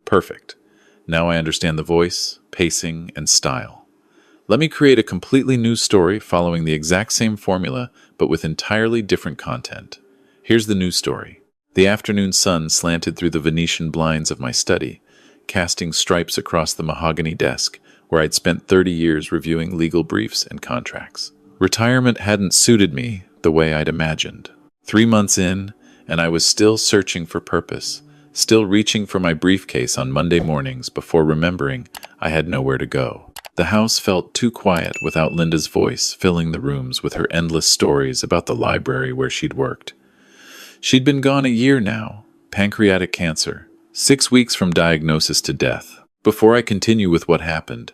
Perfect. Now I understand the voice, pacing, and style. Let me create a completely new story following the exact same formula, but with entirely different content. Here's the new story. The afternoon sun slanted through the Venetian blinds of my study, casting stripes across the mahogany desk where I'd spent 30 years reviewing legal briefs and contracts. Retirement hadn't suited me the way I'd imagined. 3 months in, and I was still searching for purpose, still reaching for my briefcase on Monday mornings before remembering I had nowhere to go. The house felt too quiet without Linda's voice filling the rooms with her endless stories about the library where she'd worked. She'd been gone a year now, pancreatic cancer, 6 weeks from diagnosis to death. Before I continue with what happened,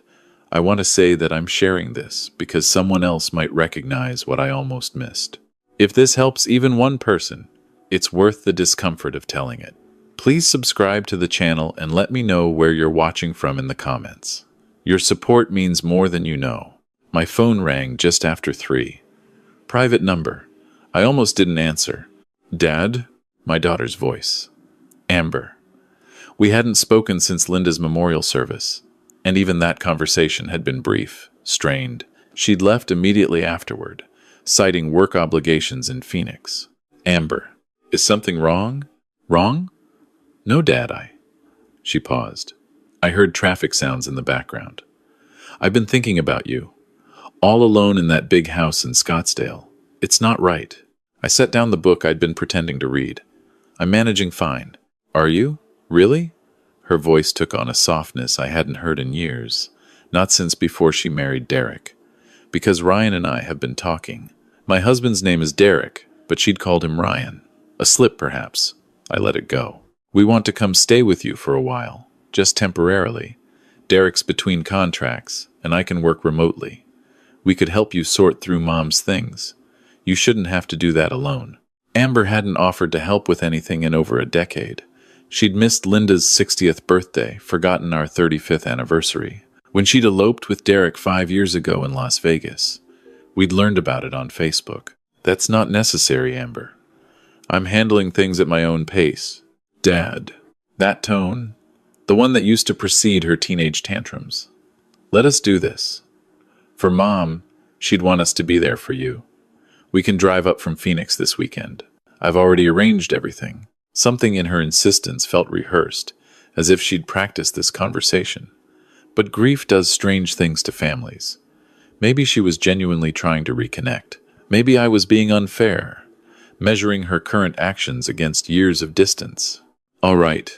I want to say that I'm sharing this because someone else might recognize what I almost missed. If this helps even one person, it's worth the discomfort of telling it. Please subscribe to the channel and let me know where you're watching from in the comments. Your support means more than you know. My phone rang just after 3. Private number. I almost didn't answer. Dad? My daughter's voice. Amber. We hadn't spoken since Linda's memorial service, and even that conversation had been brief, strained. She'd left immediately afterward, citing work obligations in Phoenix. Amber. Is something wrong? Wrong? No, Dad, She paused. I heard traffic sounds in the background. I've been thinking about you. All alone in that big house in Scottsdale. It's not right. I set down the book I'd been pretending to read. I'm managing fine. Are you? Really? Her voice took on a softness I hadn't heard in years, not since before she married Derek. Because Ryan and I have been talking. My husband's name is Derek, but she'd called him Ryan. A slip, perhaps. I let it go. We want to come stay with you for a while. Just temporarily. Derek's between contracts, and I can work remotely. We could help you sort through Mom's things. You shouldn't have to do that alone. Amber hadn't offered to help with anything in over a decade. She'd missed Linda's 60th birthday, forgotten our 35th anniversary, when she'd eloped with Derek 5 years ago in Las Vegas. We'd learned about it on Facebook. That's not necessary, Amber. I'm handling things at my own pace. Dad. That tone, the one that used to precede her teenage tantrums. Let us do this. For Mom, she'd want us to be there for you. We can drive up from Phoenix this weekend. I've already arranged everything. Something in her insistence felt rehearsed, as if she'd practiced this conversation. But grief does strange things to families. Maybe she was genuinely trying to reconnect. Maybe I was being unfair, measuring her current actions against years of distance. All right,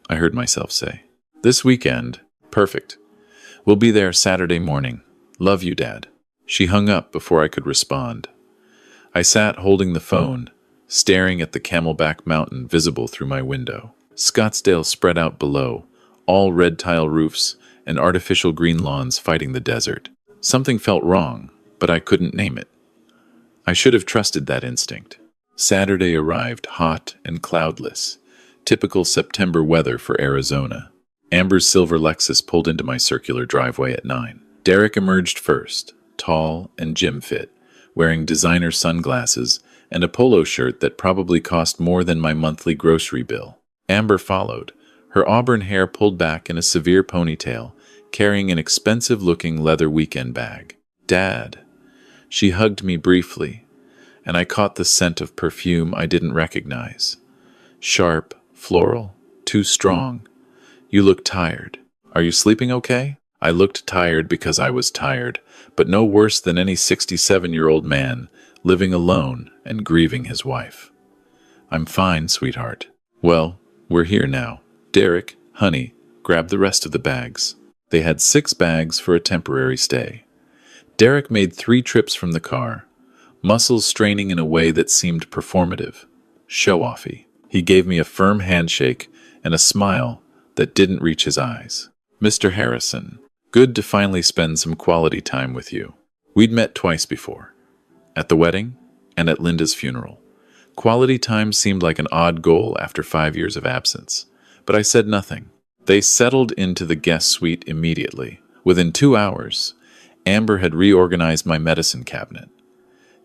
I heard myself say. This weekend, perfect. We'll be there Saturday morning. Love you, Dad. She hung up before I could respond. I sat holding the phone, staring at the Camelback Mountain visible through my window. Scottsdale spread out below, all red tile roofs and artificial green lawns fighting the desert. Something felt wrong, but I couldn't name it. I should have trusted that instinct. Saturday arrived hot and cloudless, typical September weather for Arizona. Amber's silver Lexus pulled into my circular driveway at 9. Derek emerged first, tall and gym fit, wearing designer sunglasses and a polo shirt that probably cost more than my monthly grocery bill. Amber followed, her auburn hair pulled back in a severe ponytail, carrying an expensive-looking leather weekend bag. Dad. She hugged me briefly, and I caught the scent of perfume I didn't recognize. Sharp, floral, too strong. You look tired. Are you sleeping okay? I looked tired because I was tired, but no worse than any 67-year-old man living alone and grieving his wife. I'm fine, sweetheart. Well, we're here now. Derek, honey, grab the rest of the bags. They had 6 bags for a temporary stay. Derek made 3 trips from the car, muscles straining in a way that seemed performative, show-offy. He gave me a firm handshake and a smile that didn't reach his eyes. Mr. Harrison, good to finally spend some quality time with you. We'd met twice before, at the wedding and at Linda's funeral. Quality time seemed like an odd goal after 5 years of absence, but I said nothing. They settled into the guest suite immediately. Within 2 hours, Amber had reorganized my medicine cabinet.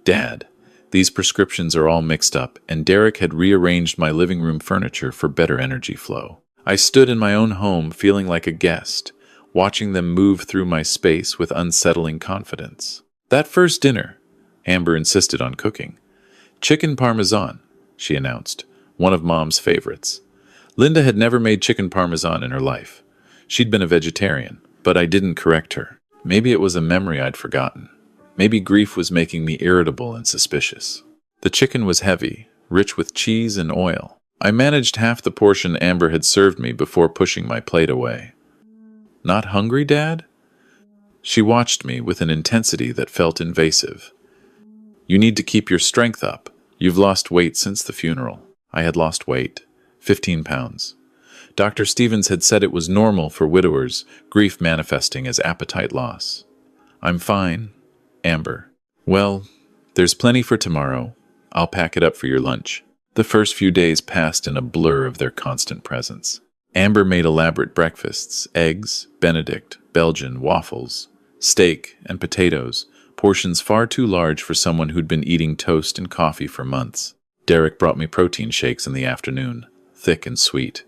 Dad, these prescriptions are all mixed up, and Derek had rearranged my living room furniture for better energy flow. I stood in my own home feeling like a guest, watching them move through my space with unsettling confidence. That first dinner, Amber insisted on cooking. Chicken parmesan, she announced, one of Mom's favorites. Linda had never made chicken parmesan in her life. She'd been a vegetarian, but I didn't correct her. Maybe it was a memory I'd forgotten. Maybe grief was making me irritable and suspicious. The chicken was heavy, rich with cheese and oil. I managed half the portion Amber had served me before pushing my plate away. Not hungry, Dad? She watched me with an intensity that felt invasive. You need to keep your strength up. You've lost weight since the funeral. I had lost weight, 15 pounds. Dr. Stevens had said it was normal for widowers, grief manifesting as appetite loss. I'm fine, Amber. Well, there's plenty for tomorrow. I'll pack it up for your lunch. The first few days passed in a blur of their constant presence. Amber made elaborate breakfasts, eggs, Benedict, Belgian, waffles, steak, and potatoes, portions far too large for someone who'd been eating toast and coffee for months. Derek brought me protein shakes in the afternoon, thick and sweet,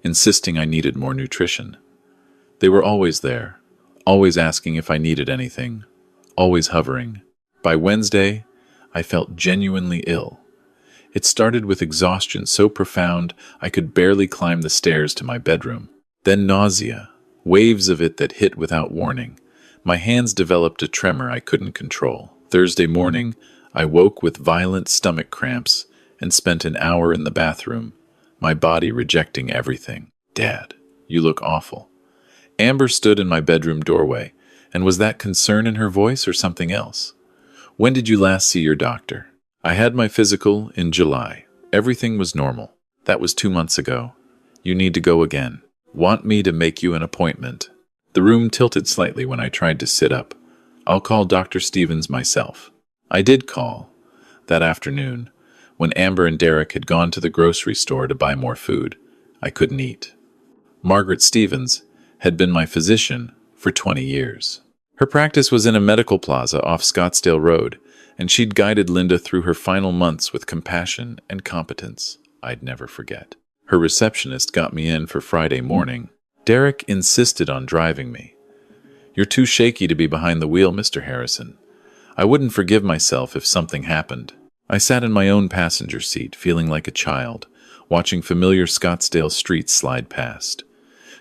insisting I needed more nutrition. They were always there, always asking if I needed anything, always hovering. By Wednesday, I felt genuinely ill. It started with exhaustion so profound I could barely climb the stairs to my bedroom. Then nausea, waves of it that hit without warning. My hands developed a tremor I couldn't control. Thursday morning, I woke with violent stomach cramps and spent an hour in the bathroom, my body rejecting everything. Dad, you look awful. Amber stood in my bedroom doorway, and was that concern in her voice or something else? When did you last see your doctor? I had my physical in July. Everything was normal. That was 2 months ago. You need to go again. Want me to make you an appointment? The room tilted slightly when I tried to sit up. I'll call Dr. Stevens myself. I did call. That afternoon, when Amber and Derek had gone to the grocery store to buy more food, I couldn't eat. Margaret Stevens had been my physician for 20 years. Her practice was in a medical plaza off Scottsdale Road, and she'd guided Linda through her final months with compassion and competence I'd never forget. Her receptionist got me in for Friday morning. Derek insisted on driving me. You're too shaky to be behind the wheel, Mr. Harrison. I wouldn't forgive myself if something happened. I sat in my own passenger seat, feeling like a child, watching familiar Scottsdale streets slide past.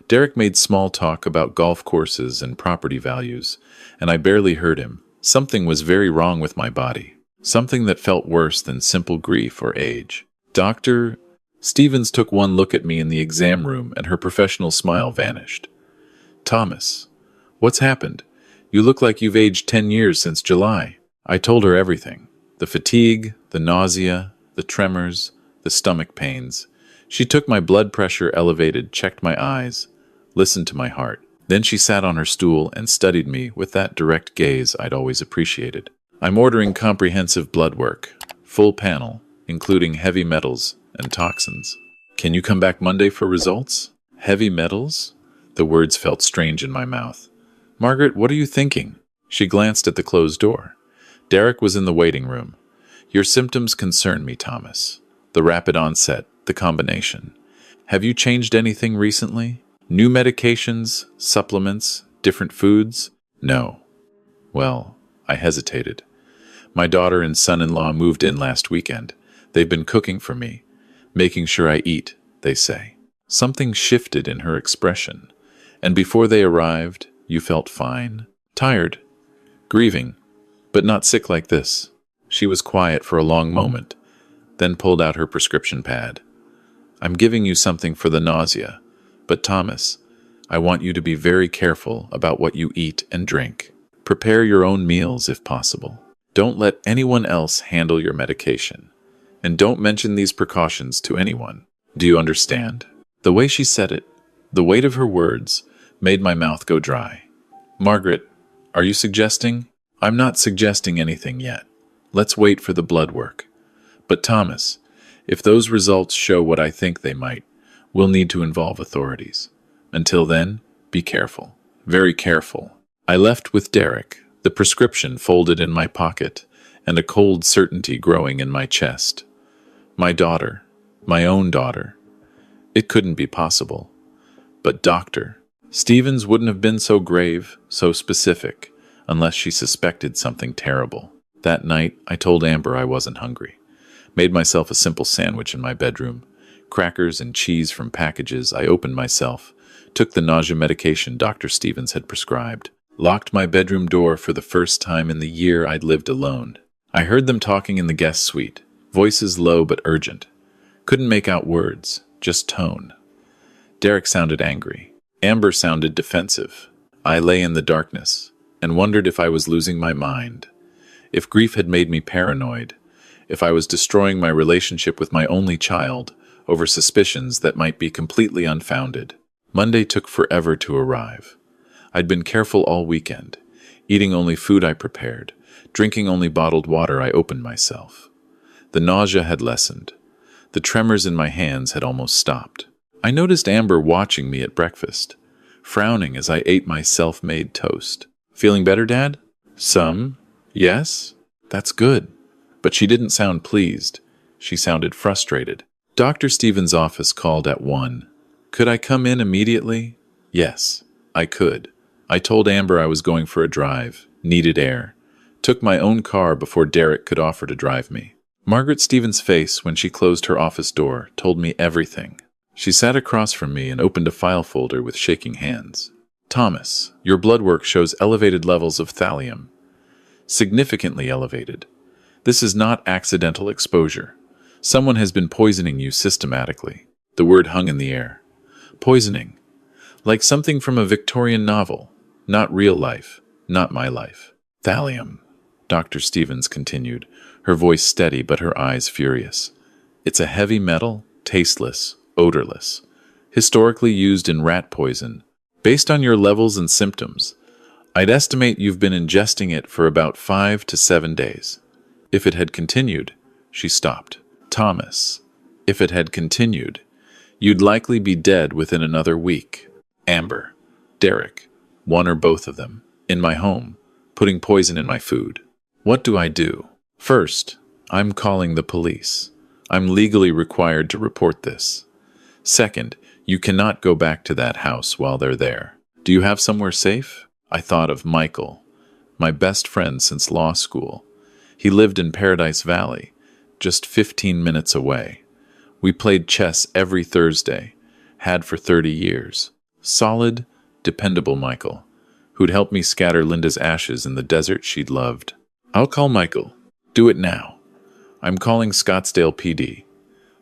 Derek made small talk about golf courses and property values, and I barely heard him. Something was very wrong with my body, something that felt worse than simple grief or age. Dr. Stevens took one look at me in the exam room, and her professional smile vanished. Thomas, what's happened? You look like you've aged 10 years since July. I told her everything. The fatigue, the nausea, the tremors, the stomach pains. She took my blood pressure elevated, checked my eyes, listened to my heart. Then she sat on her stool and studied me with that direct gaze I'd always appreciated. I'm ordering comprehensive blood work, full panel, including heavy metals and toxins. Can you come back Monday for results? Heavy metals? The words felt strange in my mouth. Margaret, what are you thinking? She glanced at the closed door. Derek was in the waiting room. Your symptoms concern me, Thomas. The rapid onset, the combination. Have you changed anything recently? New medications, supplements, different foods? No. Well, I hesitated. My daughter and son-in-law moved in last weekend. They've been cooking for me, making sure I eat, they say. Something shifted in her expression, and before they arrived, you felt fine, tired, grieving, but not sick like this. She was quiet for a long moment, then pulled out her prescription pad. I'm giving you something for the nausea, but Thomas, I want you to be very careful about what you eat and drink. Prepare your own meals if possible. Don't let anyone else handle your medication. And don't mention these precautions to anyone. Do you understand? The way she said it, the weight of her words, made my mouth go dry. Margaret, are you suggesting? I'm not suggesting anything yet. Let's wait for the blood work. But Thomas, if those results show what I think they might, we'll need to involve authorities. Until then, be careful. Very careful. I left with Derek, the prescription folded in my pocket, and a cold certainty growing in my chest. My daughter, my own daughter. It couldn't be possible. But Dr. Stevens wouldn't have been so grave, so specific, unless she suspected something terrible. That night, I told Amber I wasn't hungry. Made myself a simple sandwich in my bedroom. Crackers and cheese from packages I opened myself. Took the nausea medication Dr. Stevens had prescribed. Locked my bedroom door for the first time in the year I'd lived alone. I heard them talking in the guest suite. Voices low but urgent. Couldn't make out words, just tone. Derek sounded angry. Amber sounded defensive. I lay in the darkness and wondered if I was losing my mind. If grief had made me paranoid. If I was destroying my relationship with my only child over suspicions that might be completely unfounded. Monday took forever to arrive. I'd been careful all weekend, eating only food I prepared, drinking only bottled water I opened myself. The nausea had lessened. The tremors in my hands had almost stopped. I noticed Amber watching me at breakfast, frowning as I ate my self-made toast. Feeling better, Dad? Some. Yes? That's good. But she didn't sound pleased. She sounded frustrated. Dr. Stevens' office called at 1. Could I come in immediately? Yes, I could. I told Amber I was going for a drive, needed air. Took my own car before Derek could offer to drive me. Margaret Stevens' face when she closed her office door told me everything. She sat across from me and opened a file folder with shaking hands. Thomas, your blood work shows elevated levels of thallium. Significantly elevated. This is not accidental exposure. Someone has been poisoning you systematically. The word hung in the air. Poisoning. Like something from a Victorian novel. Not real life. Not my life. Thallium, Dr. Stevens continued, her voice steady but her eyes furious. It's a heavy metal, tasteless, odorless. Historically used in rat poison. Based on your levels and symptoms, I'd estimate you've been ingesting it for about 5 to 7 days. If it had continued, she stopped. Thomas, if it had continued, you'd likely be dead within another week. Amber, Derek, one or both of them, in my home, putting poison in my food. What do I do? First, I'm calling the police. I'm legally required to report this. Second, you cannot go back to that house while they're there. Do you have somewhere safe? I thought of Michael, my best friend since law school. He lived in Paradise Valley, just 15 minutes away. We played chess every Thursday, had for 30 years. Solid, dependable Michael, who'd help me scatter Linda's ashes in the desert she'd loved. I'll call Michael. Do it now. I'm calling Scottsdale PD.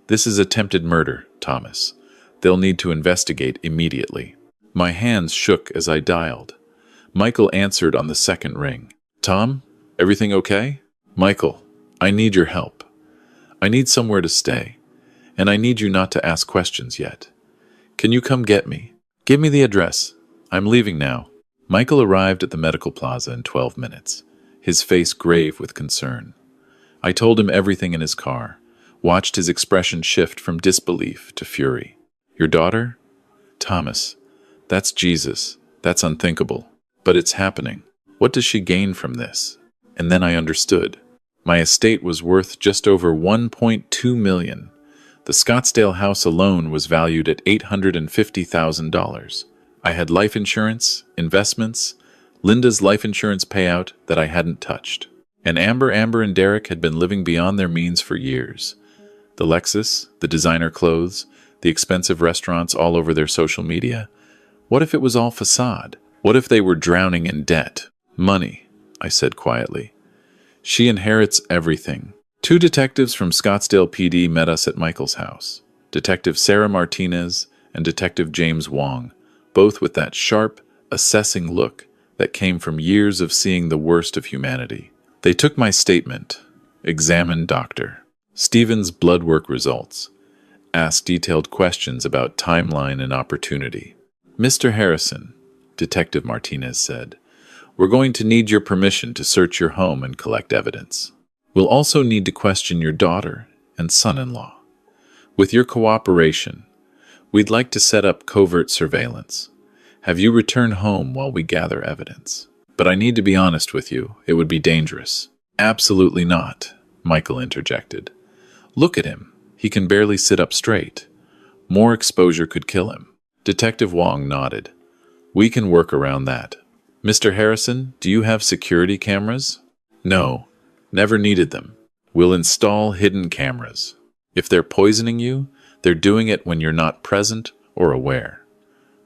This is attempted murder, Thomas. They'll need to investigate immediately. My hands shook as I dialed. Michael answered on the second ring. Tom, everything okay? Michael, I need your help. I need somewhere to stay, and I need you not to ask questions yet. Can you come get me? Give me the address. I'm leaving now. Michael arrived at the medical plaza in 12 minutes, his face grave with concern. I told him everything in his car, watched his expression shift from disbelief to fury. Your daughter? Thomas, that's Jesus. That's unthinkable. But it's happening. What does she gain from this? And then I understood. My estate was worth just over $1.2 million. The Scottsdale house alone was valued at $850,000. I had life insurance, investments, Linda's life insurance payout that I hadn't touched. And Amber and Derek had been living beyond their means for years. The Lexus, the designer clothes, the expensive restaurants all over their social media. What if it was all facade? What if they were drowning in debt? Money, I said quietly. She inherits everything. 2 detectives from Scottsdale PD met us at Michael's house. Detective Sarah Martinez and Detective James Wong, both with that sharp, assessing look that came from years of seeing the worst of humanity. They took my statement, examined Dr. Stevens' blood work results, asked detailed questions about timeline and opportunity. Mr. Harrison, Detective Martinez said, we're going to need your permission to search your home and collect evidence. We'll also need to question your daughter and son-in-law. With your cooperation, we'd like to set up covert surveillance. Have you return home while we gather evidence. But I need to be honest with you, it would be dangerous. Absolutely not, Michael interjected. Look at him. He can barely sit up straight. More exposure could kill him. Detective Wong nodded. We can work around that. Mr. Harrison, do you have security cameras? No, never needed them. We'll install hidden cameras. If they're poisoning you, they're doing it when you're not present or aware.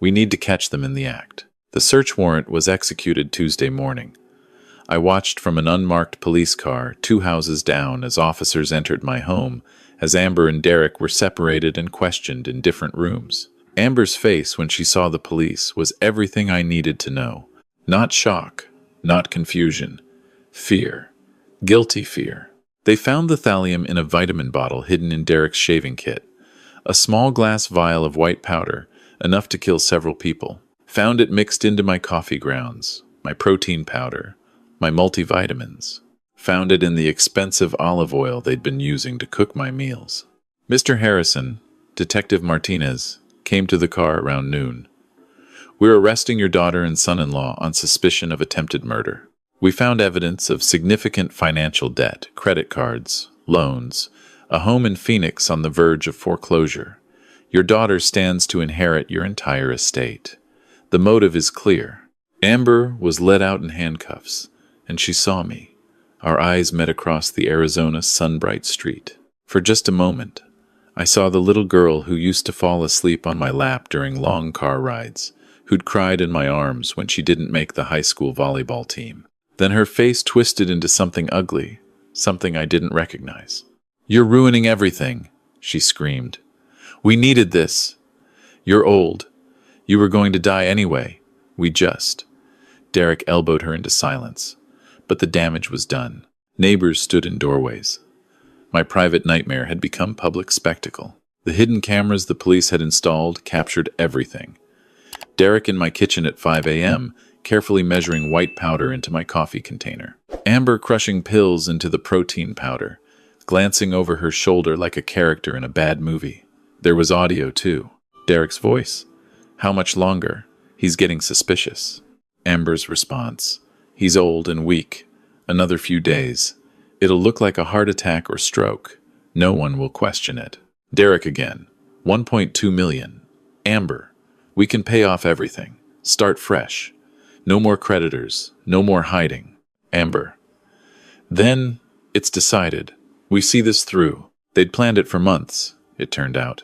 We need to catch them in the act. The search warrant was executed Tuesday morning. I watched from an unmarked police car 2 houses down as officers entered my home, as Amber and Derek were separated and questioned in different rooms. Amber's face when she saw the police was everything I needed to know. Not shock, not confusion. Fear. Guilty fear. They found the thallium in a vitamin bottle hidden in Derek's shaving kit. A small glass vial of white powder, enough to kill several people. Found it mixed into my coffee grounds, my protein powder, my multivitamins. Found it in the expensive olive oil they'd been using to cook my meals. Mr. Harrison, Detective Martinez, came to the car around noon. We're arresting your daughter and son-in-law on suspicion of attempted murder. We found evidence of significant financial debt, credit cards, loans, a home in Phoenix on the verge of foreclosure. Your daughter stands to inherit your entire estate. The motive is clear. Amber was led out in handcuffs, and she saw me. Our eyes met across the Arizona sunbright street. For just a moment, I saw the little girl who used to fall asleep on my lap during long car rides, who'd cried in my arms when she didn't make the high school volleyball team. Then her face twisted into something ugly, something I didn't recognize. "You're ruining everything," she screamed. "We needed this. You're old. You were going to die anyway. Derek elbowed her into silence. But the damage was done. Neighbors stood in doorways. My private nightmare had become public spectacle. The hidden cameras the police had installed captured everything. Derek in my kitchen at 5 a.m., carefully measuring white powder into my coffee container. Amber crushing pills into the protein powder, glancing over her shoulder like a character in a bad movie. There was audio, too. Derek's voice. "How much longer? He's getting suspicious." Amber's response. "He's old and weak. Another few days. It'll look like a heart attack or stroke. No one will question it." Derek again. 1.2 million. "Amber, we can pay off everything. Start fresh. No more creditors. No more hiding." Amber. "Then, it's decided. We see this through." They'd planned it for months, it turned out.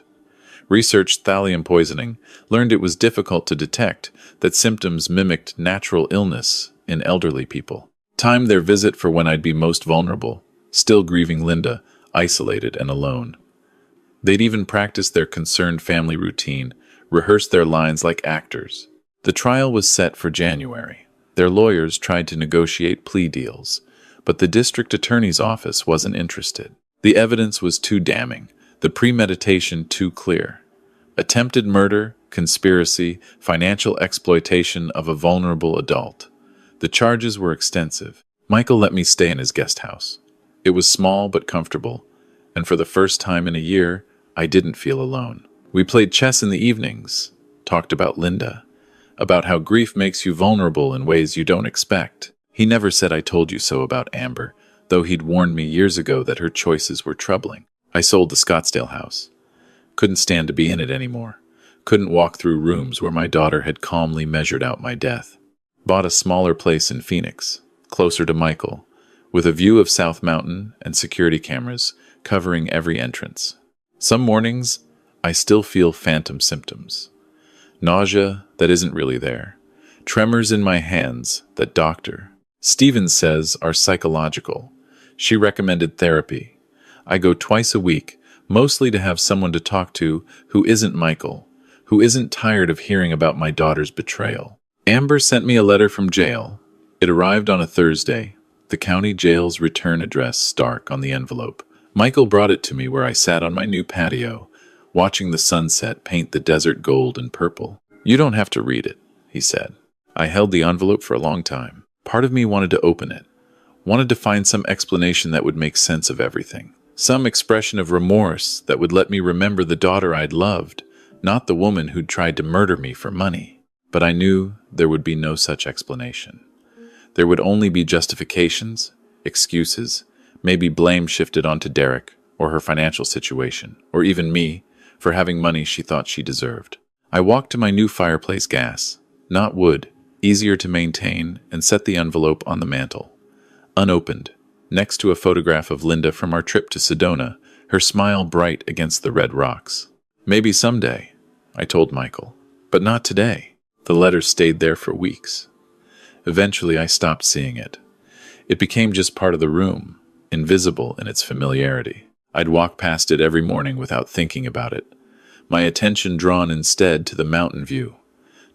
Researched thallium poisoning, learned it was difficult to detect, that symptoms mimicked natural illness in elderly people. Timed their visit for when I'd be most vulnerable, still grieving Linda, isolated and alone. They'd even practiced their concerned family routine, rehearsed their lines like actors. The trial was set for January. Their lawyers tried to negotiate plea deals, but the district attorney's office wasn't interested. The evidence was too damning, the premeditation too clear. Attempted murder, conspiracy, financial exploitation of a vulnerable adult. The charges were extensive. Michael let me stay in his guest house. It was small but comfortable, and for the first time in a year, I didn't feel alone. We played chess in the evenings, talked about Linda, about how grief makes you vulnerable in ways you don't expect. He never said "I told you so" about Amber, though he'd warned me years ago that her choices were troubling. I sold the Scottsdale house. Couldn't stand to be in it anymore. Couldn't walk through rooms where my daughter had calmly measured out my death. Bought a smaller place in Phoenix, closer to Michael, with a view of South Mountain and security cameras covering every entrance. Some mornings, I still feel phantom symptoms. Nausea that isn't really there. Tremors in my hands that Dr. Stevens says are psychological. She recommended therapy. I go twice a week, mostly to have someone to talk to who isn't Michael, who isn't tired of hearing about my daughter's betrayal. Amber sent me a letter from jail. It arrived on a Thursday, the county jail's return address stark on the envelope. Michael brought it to me where I sat on my new patio, watching the sunset paint the desert gold and purple. "You don't have to read it," he said. I held the envelope for a long time. Part of me wanted to open it, wanted to find some explanation that would make sense of everything. Some expression of remorse that would let me remember the daughter I'd loved, not the woman who'd tried to murder me for money. But I knew there would be no such explanation. There would only be justifications, excuses, maybe blame shifted onto Derek or her financial situation, or even me, for having money she thought she deserved. I walked to my new fireplace gas, not wood, easier to maintain, and set the envelope on the mantel. Unopened, next to a photograph of Linda from our trip to Sedona, her smile bright against the red rocks. Maybe someday, I told Michael, but not today. The letter stayed there for weeks. Eventually, I stopped seeing it. It became just part of the room, invisible in its familiarity. I'd walk past it every morning without thinking about it, my attention drawn instead to the mountain view,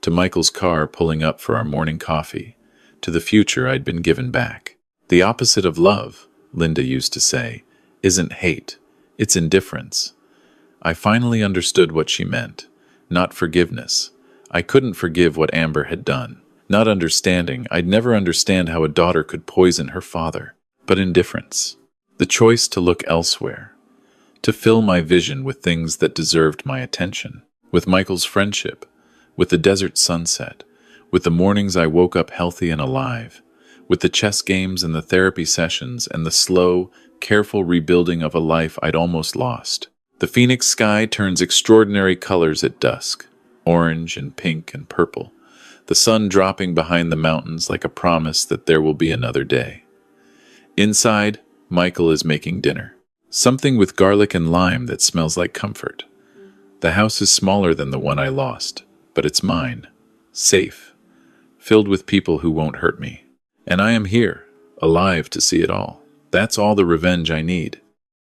to Michael's car pulling up for our morning coffee, to the future I'd been given back. The opposite of love, Linda used to say, isn't hate, it's indifference. I finally understood what she meant, not forgiveness. I couldn't forgive what Amber had done. Not understanding, I'd never understand how a daughter could poison her father. But indifference. The choice to look elsewhere. To fill my vision with things that deserved my attention. With Michael's friendship. With the desert sunset. With the mornings I woke up healthy and alive. With the chess games and the therapy sessions and the slow, careful rebuilding of a life I'd almost lost. The Phoenix sky turns extraordinary colors at dusk. Orange and pink and purple. The sun dropping behind the mountains like a promise that there will be another day. Inside, Michael is making dinner. Something with garlic and lime that smells like comfort. The house is smaller than the one I lost, but it's mine. Safe. Filled with people who won't hurt me. And I am here, alive to see it all. That's all the revenge I need.